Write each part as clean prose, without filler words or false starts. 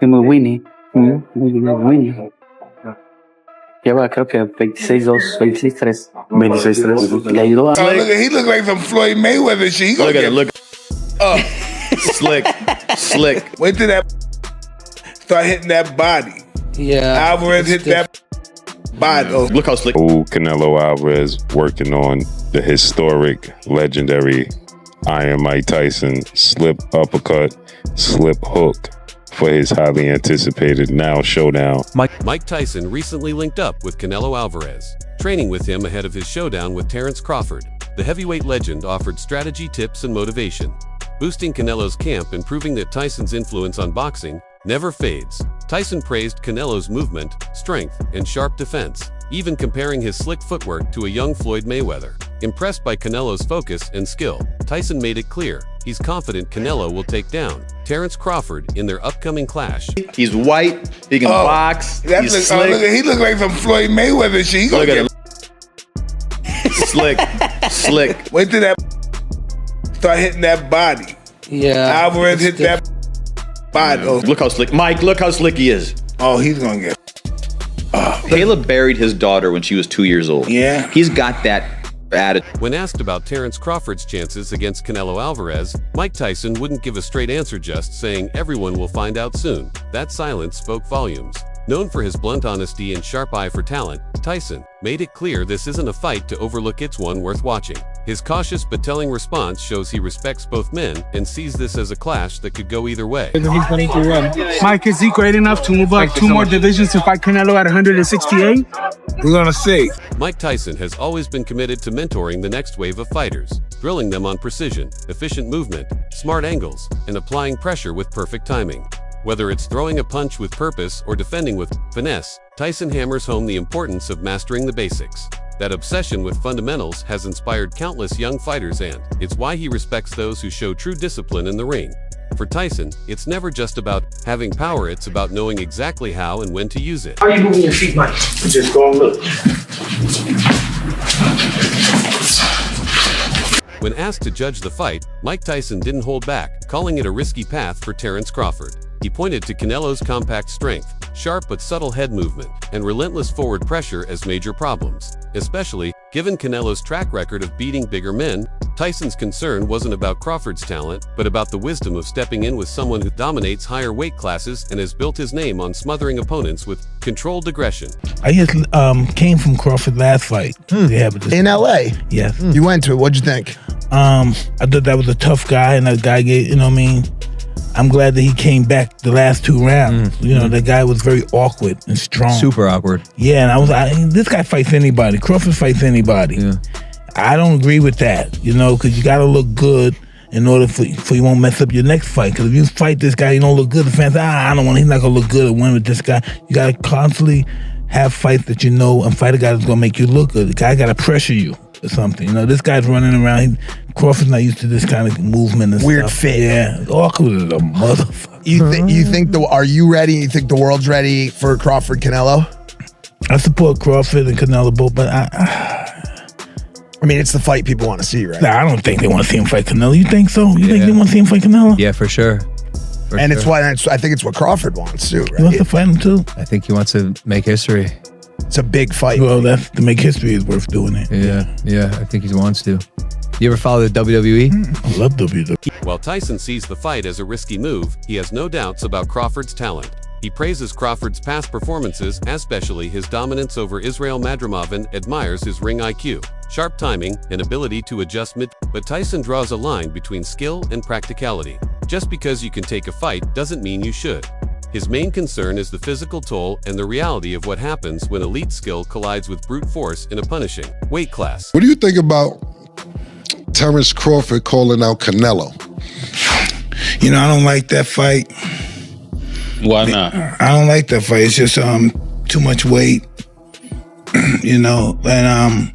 Winnie. Winnie. Lleva creo que 26-2, 26-3. 26-3. Le ayudó a... He look like some Floyd Mayweather shit. He Look at it. Look. Slick. Wait till that start hitting that body. Yeah. Alvarez hit that body. Oh. Look how slick. Canelo Alvarez working on the historic, legendary Iron Mike Tyson slip uppercut, slip hook for his highly anticipated now showdown. Mike Tyson recently linked up with Canelo Alvarez, training with him ahead of his showdown with Terence Crawford. The heavyweight legend offered strategy tips and motivation, boosting Canelo's camp and proving that Tyson's influence on boxing never fades. Tyson praised Canelo's movement, strength, and sharp defense, even comparing his slick footwork to a young Floyd Mayweather. Impressed by Canelo's focus and skill, Tyson made it clear he's confident Canelo will take down Terence Crawford in their upcoming clash. He's white. He can box. He's slick. He look like some Floyd Mayweather shit. Look at him. Slick. Wait till that start hitting that body. Yeah. Alvarez hit that body. Oh. Look how slick. Mike, look how slick he is. Oh, he's gonna get. Caleb buried his daughter when she was 2 years old. Yeah. He's got that attitude. When asked about Terence Crawford's chances against Canelo Alvarez, Mike Tyson wouldn't give a straight answer, just saying everyone will find out soon. That silence spoke volumes. Known for his blunt honesty and sharp eye for talent, Tyson made it clear this isn't a fight to overlook, it's one worth watching. His cautious but telling response shows he respects both men and sees this as a clash that could go either way. Mike, is he great enough to move up 2 more divisions to fight Canelo at 168? We're gonna see. Mike Tyson has always been committed to mentoring the next wave of fighters, drilling them on precision, efficient movement, smart angles, and applying pressure with perfect timing. Whether it's throwing a punch with purpose or defending with finesse, Tyson hammers home the importance of mastering the basics. That obsession with fundamentals has inspired countless young fighters, and it's why he respects those who show true discipline in the ring. For Tyson, it's never just about having power, it's about knowing exactly how and when to use it. How are you moving your feet, Mike? Just go and look. When asked to judge the fight, Mike Tyson didn't hold back, calling it a risky path for Terence Crawford. He pointed to Canelo's compact strength, sharp but subtle head movement, and relentless forward pressure as major problems. Especially, given Canelo's track record of beating bigger men, Tyson's concern wasn't about Crawford's talent, but about the wisdom of stepping in with someone who dominates higher weight classes and has built his name on smothering opponents with controlled aggression. I just came from Crawford last fight. In LA? Yes. You went to it. What'd you think? I thought that was a tough guy, and that guy gave, you know what I mean? I'm glad that he came back the last 2 rounds. You know, that guy was very awkward and strong. Super awkward. Yeah, and this guy fights anybody. Crawford fights anybody. Yeah. I don't agree with that, you know, because you got to look good in order for you won't mess up your next fight. Because if you fight this guy, you don't look good, the fans say, I don't want, he's not going to look good at winning with this guy. You got to constantly have fights that you know and fight a guy that's going to make you look good. The guy got to pressure you or something. You know, this guy's running around. Crawford's not used to this kind of movement and weird stuff. fit. Yeah, awkward as a motherfucker. You think are you ready? You think the world's ready for Crawford Canelo? I support Crawford and Canelo both, but I mean, it's the fight people want to see, right? Nah, I don't think they want to see him fight Canelo. You think so? You think they want to see him fight Canelo? Yeah, for sure. It's I think it's what Crawford wants too, right? He wants to fight him too? I think he wants to make history. It's a big fight. Well, that's to make history is worth doing it. Yeah, I think he wants to. You ever follow the WWE? I love WWE. While Tyson sees the fight as a risky move, he has no doubts about Crawford's talent. He praises Crawford's past performances, especially his dominance over Israel Madrimov, and admires his ring IQ, sharp timing, and ability to adjust but Tyson draws a line between skill and practicality. Just because you can take a fight doesn't mean you should. His main concern is the physical toll and the reality of what happens when elite skill collides with brute force in a punishing weight class. What do you think about Terence Crawford calling out Canelo? You know, I don't like that fight. Why not? I don't like that fight. It's just too much weight, you know. And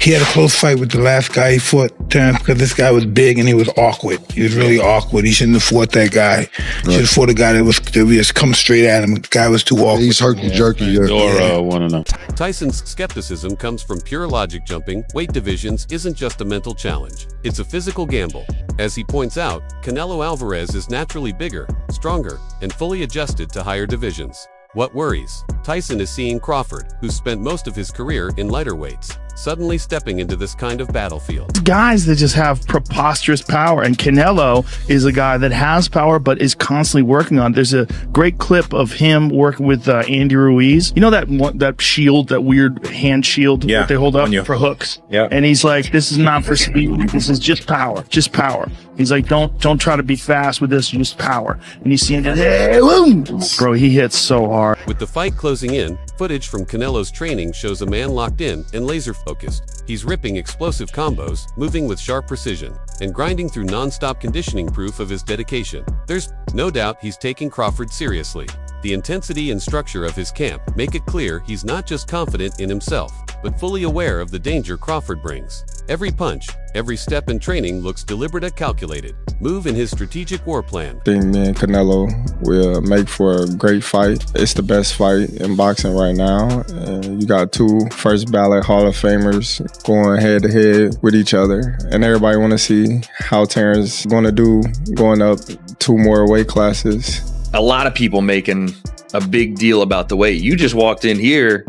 He had a close fight with the last guy he fought, Terence, because this guy was big and he was awkward. He was really awkward. He shouldn't have fought that guy. He should have fought a guy that was just come straight at him. The guy was too awkward. He's herky-jerky. One of them. Tyson's skepticism comes from pure logic. Jumping weight divisions isn't just a mental challenge. It's a physical gamble. As he points out, Canelo Alvarez is naturally bigger, stronger, and fully adjusted to higher divisions. What worries? Tyson is seeing Crawford, who spent most of his career in lighter weights, suddenly stepping into this kind of battlefield. Guys that just have preposterous power, and Canelo is a guy that has power but is constantly working on it. There's a great clip of him working with Andy Ruiz. You know that shield, that weird hand shield that they hold up for hooks? Yeah. And he's like, this is not for speed. This is just power. Just power. He's like, don't try to be fast with this, just power. And you see him just, hey, boom! Bro, he hits so hard. With the fight closing in, footage from Canelo's training shows a man locked in and laser focused. He's ripping explosive combos, moving with sharp precision, and grinding through non-stop conditioning, proof of his dedication. There's no doubt he's taking Crawford seriously. The intensity and structure of his camp make it clear he's not just confident in himself, but fully aware of the danger Crawford brings. Every punch, every step in training looks deliberate and calculated. Move in his strategic war plan. I think me and Canelo will make for a great fight. It's the best fight in boxing right now. And you got two first ballot Hall of Famers going head to head with each other. And everybody want to see how Terence is going to do going up 2 more weight classes. A lot of people making a big deal about the weight. You just walked in here.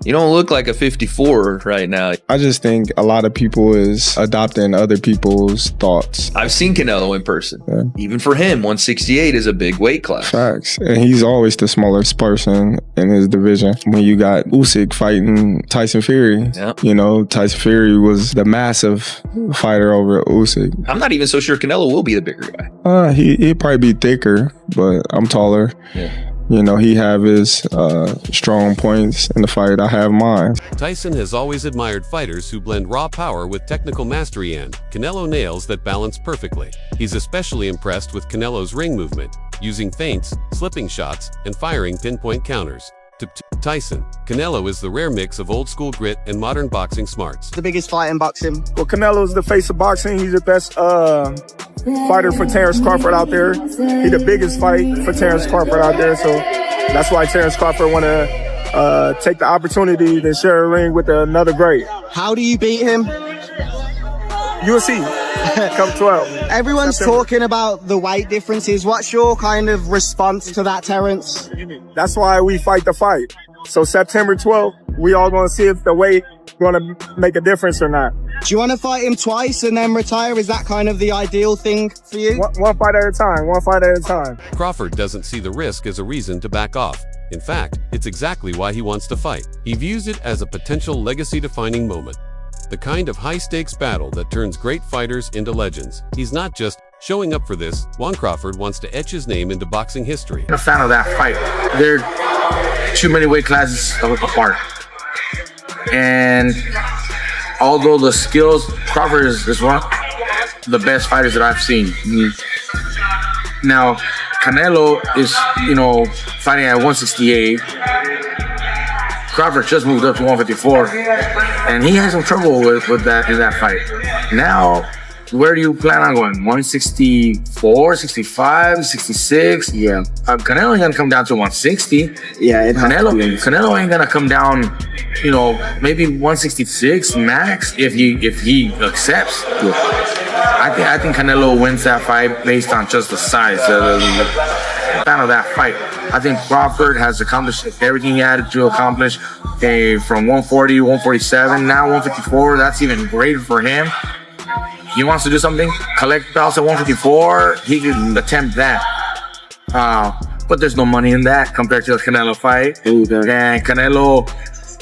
You don't look like a 54 right now. I just think a lot of people is adopting other people's thoughts. I've seen Canelo in person. Yeah. Even for him, 168 is a big weight class. Facts. And he's always the smallest person in his division. When you got Usyk fighting Tyson Fury, you know, Tyson Fury was the massive fighter over Usyk. I'm not even so sure Canelo will be the bigger guy. He'd probably be thicker, but I'm taller. Yeah. You know, he have his strong points in the fight. I have mine. Tyson has always admired fighters who blend raw power with technical mastery, and Canelo nails that balance perfectly. He's especially impressed with Canelo's ring movement, using feints, slipping shots, and firing pinpoint counters. To Tyson, Canelo is the rare mix of old-school grit and modern boxing smarts. The biggest fight in boxing. Well, Canelo's the face of boxing. He's the best fighter for Terence Crawford out there. He's the biggest fight for Terence Crawford out there. So that's why Terence Crawford want to take the opportunity to share a ring with another great. How do you beat him? UFC. Come 12. Everyone's talking about the weight differences. What's your kind of response to that, Terence? That's why we fight the fight. So September 12th, we all going to see if the weight going to make a difference or not. Do you want to fight him twice and then retire? Is that kind of the ideal thing for you? One fight at a time. One fight at a time. Crawford doesn't see the risk as a reason to back off. In fact, it's exactly why he wants to fight. He views it as a potential legacy-defining moment. The kind of high-stakes battle that turns great fighters into legends. He's not just showing up for this. Juan Crawford wants to etch his name into boxing history. I'm a fan of that fight. They're too many weight classes apart. And although the skills, Crawford is one of the best fighters that I've seen. Now, Canelo is, you know, fighting at 168. Crawford just moved up to 154, and he had some trouble with that in that fight. Now, where do you plan on going? 164, 65, 66? Yeah. Canelo ain't gonna come down to 160. Yeah, Canelo ain't gonna come down, you know, maybe 166 max if he accepts. Yeah. I think Canelo wins that fight based on just the size. Fan of that fight. I think Crawford has accomplished everything he had to accomplish from 140, 147, now 154. That's even greater for him. He wants to do something, collect belts at 154, he can attempt that. But there's no money in that compared to the Canelo fight. And Canelo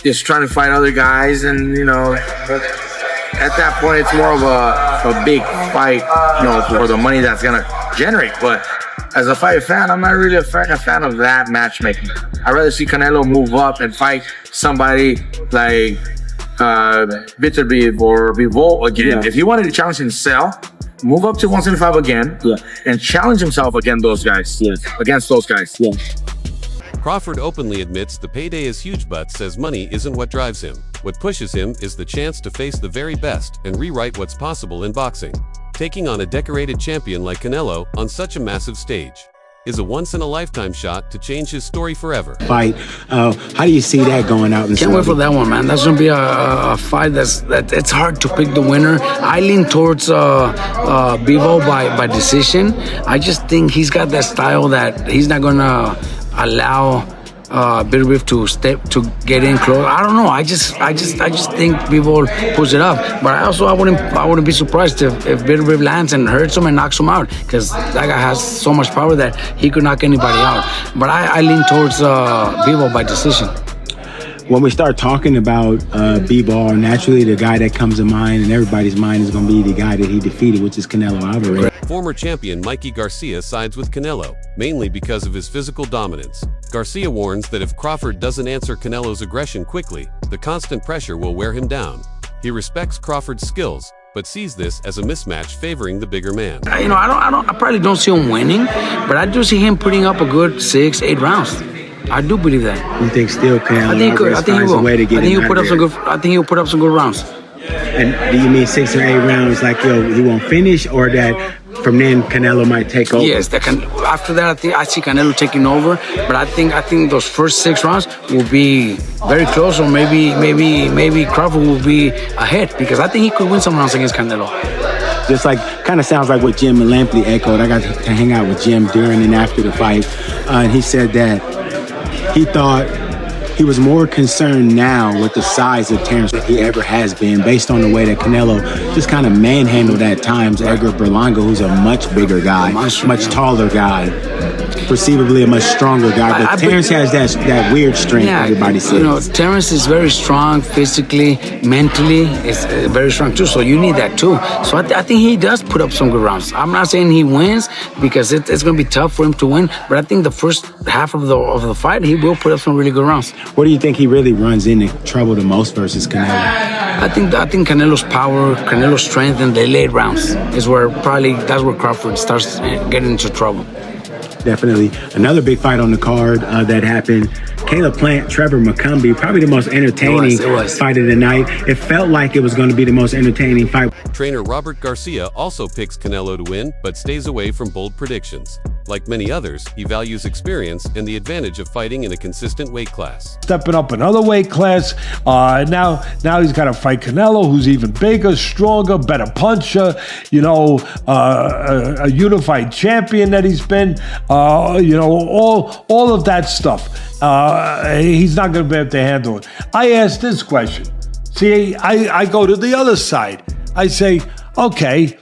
is trying to fight other guys, and you know, at that point it's more of a big fight, you know, for the money that's gonna generate. But as a fight fan, I'm not really a fan of that matchmaking. I'd rather see Canelo move up and fight somebody like Bitterbeef or Bivol again. Yeah. If he wanted to challenge himself, move up to 175 again, and challenge himself against those guys. Against those guys. Crawford openly admits the payday is huge, but says money isn't what drives him. What pushes him is the chance to face the very best and rewrite what's possible in boxing. Taking on a decorated champion like Canelo on such a massive stage is a once-in-a-lifetime shot to change his story forever. Fight. How do you see that going out? Can't wait for that one, man. That's gonna be a fight that it's hard to pick the winner. I lean towards Bivol by decision. I just think he's got that style that he's not gonna allow Bivol to get in close. I don't know. I just think Bivol pulls it up. But I wouldn't be surprised if Bivol lands and hurts him and knocks him out, because that guy has so much power that he could knock anybody out. But I lean towards Bivol by decision. When we start talking about Bivol, naturally the guy that comes to mind in everybody's mind is going to be the guy that he defeated, which is Canelo Alvarez. Former champion Mikey Garcia sides with Canelo, mainly because of his physical dominance. Garcia warns that if Crawford doesn't answer Canelo's aggression quickly, the constant pressure will wear him down. He respects Crawford's skills, but sees this as a mismatch favoring the bigger man. I probably don't see him winning, but I do see him putting up a good 6-8 rounds. I do believe that. You think still Canelo Alvarez finds a way to get him out of there? I think he'll put up some good rounds. And do you mean 6 or 8 rounds, like he won't finish, or that from then Canelo might take over? Yes, after that I see Canelo taking over, but I think those first 6 rounds will be very close, or maybe Crawford will be ahead, because I think he could win some rounds against Canelo. Just like, kind of sounds like what Jim Lampley echoed. I got to hang out with Jim during and after the fight, and he said that he thought he was more concerned now with the size of Terence than he ever has been, based on the way that Canelo just kind of manhandled at times Edgar Berlanga, who's a much bigger guy, much taller guy, perceivably a much stronger guy. But Terence has that weird strength, everybody says. Terence is very strong physically, mentally, is very strong too. So you need that too. So I think he does put up some good rounds. I'm not saying he wins, because it's going to be tough for him to win, but I think the first half of the fight, he will put up some really good rounds. What do you think he really runs into trouble the most versus Canelo? I think Canelo's power, Canelo's strength, and the late rounds is that's where Crawford starts getting into trouble. Definitely. Another big fight on the card that happened. Caleb Plant, Trevor McCumbee, probably the most entertaining fight of the night. It felt like it was going to be the most entertaining fight. Trainer Robert Garcia also picks Canelo to win, but stays away from bold predictions. Like many others, he values experience and the advantage of fighting in a consistent weight class. Stepping up another weight class. Now he's got to fight Canelo, who's even bigger, stronger, better puncher. A unified champion that he's been. All of that stuff. He's not going to be able to handle it. I asked this question. See, I go to the other side. I say, okay,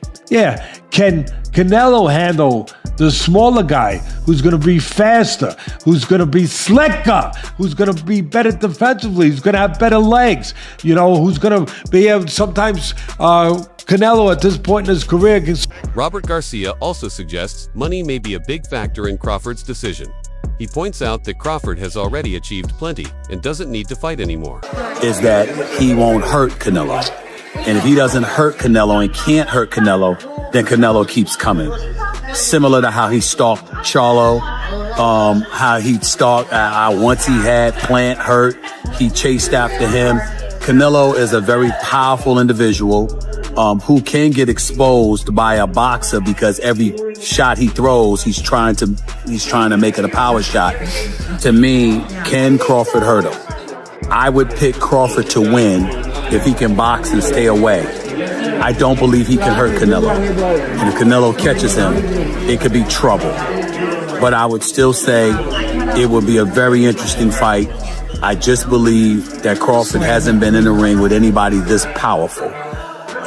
can Canelo handle the smaller guy who's going to be faster, who's going to be slicker, who's going to be better defensively, who's going to have better legs, who's going to be able sometimes Canelo at this point in his career. Robert Garcia also suggests money may be a big factor in Crawford's decision. He points out that Crawford has already achieved plenty and doesn't need to fight anymore. Is that he won't hurt Canelo. And if he doesn't hurt Canelo and can't hurt Canelo, then Canelo keeps coming. Similar to how he stalked Charlo, how he stalked, once he had Plant hurt, he chased after him. Canelo is a very powerful individual who can get exposed by a boxer, because every shot he throws, he's trying to make it a power shot. To me, can Crawford hurt him? I would pick Crawford to win if he can box and stay away. I don't believe he can hurt Canelo. And if Canelo catches him, it could be trouble. But I would still say it would be a very interesting fight. I just believe that Crawford hasn't been in the ring with anybody this powerful.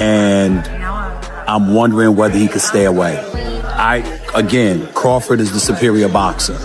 And I'm wondering whether he could stay away. Again, Crawford is the superior boxer.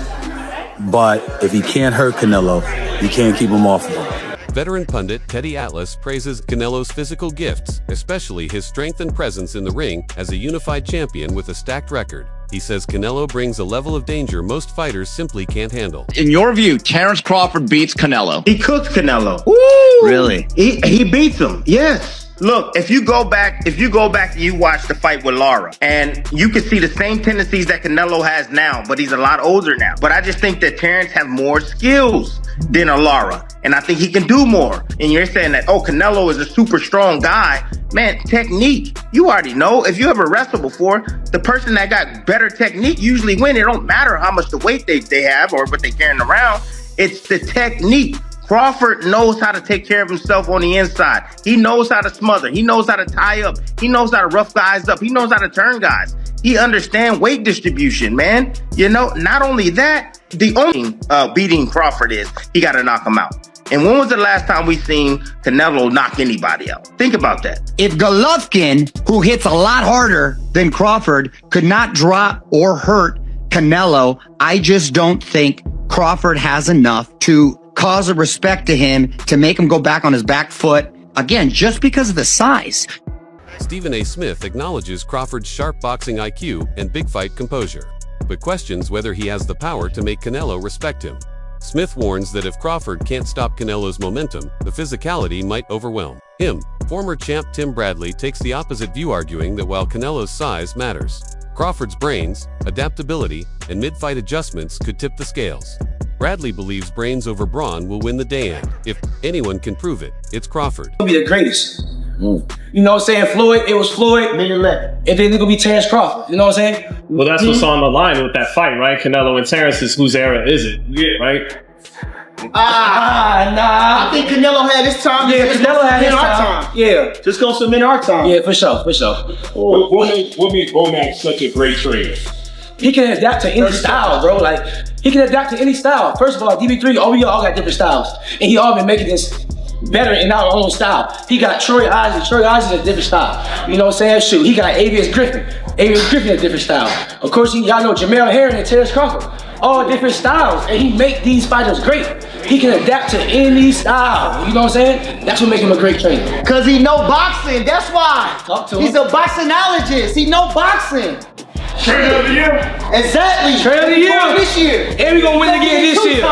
But if he can't hurt Canelo, you can't keep him off of him. Veteran pundit Teddy Atlas praises Canelo's physical gifts, especially his strength and presence in the ring as a unified champion with a stacked record. He says Canelo brings a level of danger most fighters simply can't handle. In your view, Terence Crawford beats Canelo. He cooks Canelo. Woo! Really? He beats him, yes. Look, if you go back and you watch the fight with Lara, and you can see the same tendencies that Canelo has now, but he's a lot older now. But I just think that Terence has more skills than a Lara, and I think he can do more. And you're saying that, oh, Canelo is a super strong guy. Man, technique, you already know. If you ever wrestled before, the person that got better technique usually win. It don't matter how much the weight they have or what they're carrying around. It's the technique. Crawford knows how to take care of himself on the inside. He knows how to smother. He knows how to tie up. He knows how to rough guys up. He knows how to turn guys. He understands weight distribution, man. You know, not only that, the only beating Crawford is he got to knock him out. And when was the last time we seen Canelo knock anybody out? Think about that. If Golovkin, who hits a lot harder than Crawford, could not drop or hurt Canelo, I just don't think Crawford has enough to cause a respect to him to make him go back on his back foot, again, just because of the size. Stephen A. Smith acknowledges Crawford's sharp boxing IQ and big fight composure, but questions whether he has the power to make Canelo respect him. Smith warns that if Crawford can't stop Canelo's momentum, the physicality might overwhelm him. Former champ Tim Bradley takes the opposite view, arguing that while Canelo's size matters, Crawford's brains, adaptability, and mid-fight adjustments could tip the scales. Bradley believes brains over brawn will win the day, and if anyone can prove it, it's Crawford. He'll be the greatest. You know what I'm saying? Floyd, it was Floyd, and then it's gonna be Terence Crawford. You know what I'm saying? Well, that's what's on the line with that fight, right? Canelo and Terence is whose era is it? Yeah. Right? Nah. I think Canelo had his time. Yeah, Canelo had his time. Yeah. Just go submit our time. Yeah, for sure. What makes Womack such a great trainer? He can adapt to any style, bro. Like, he can adapt to any style. First of all, DB3, we all got different styles. And he all been making this better in our own style. He got Troy Isaac. Troy Isaac is a different style. You know what I'm saying? Shoot, he got Avius Griffin. Avius Griffin is a different style. Of course, y'all know Jamel Herring and Terence Crawford. All different styles. And he make these fighters great. He can adapt to any style. You know what I'm saying? That's what makes him a great trainer. Cause he know boxing. That's why. Talk to him. He's a boxologist. He know boxing. Trainer of the year. Exactly. Trainer of the year. This year. And we gonna win again this year.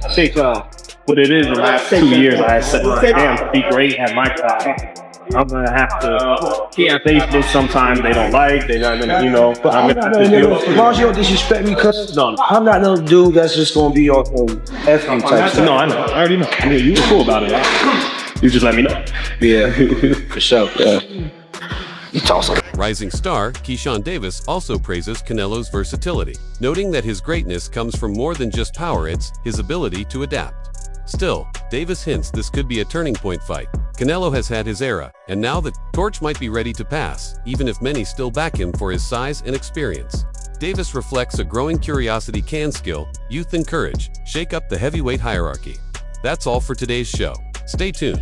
I think what it is the last 2 years, I said, damn, to be great at my craft, I'm gonna have to face this. Sometimes they don't like, they don't, you know. But I'm gonna have to deal with it. As long as you don't disrespect me, cuz I'm not no dude that's just gonna be on F-ing type stuff. No, I know. I already know. Yeah, you were cool about it. You just let me know. Yeah, for sure. Yeah. Rising star Keyshawn Davis also praises Canelo's versatility, noting that his greatness comes from more than just power, it's his ability to adapt. Still, Davis hints this could be a turning point fight. Canelo has had his era, and now the torch might be ready to pass, even if many still back him for his size and experience. Davis reflects a growing curiosity: can skill, youth, and courage shake up the heavyweight hierarchy? That's all for today's show. Stay tuned.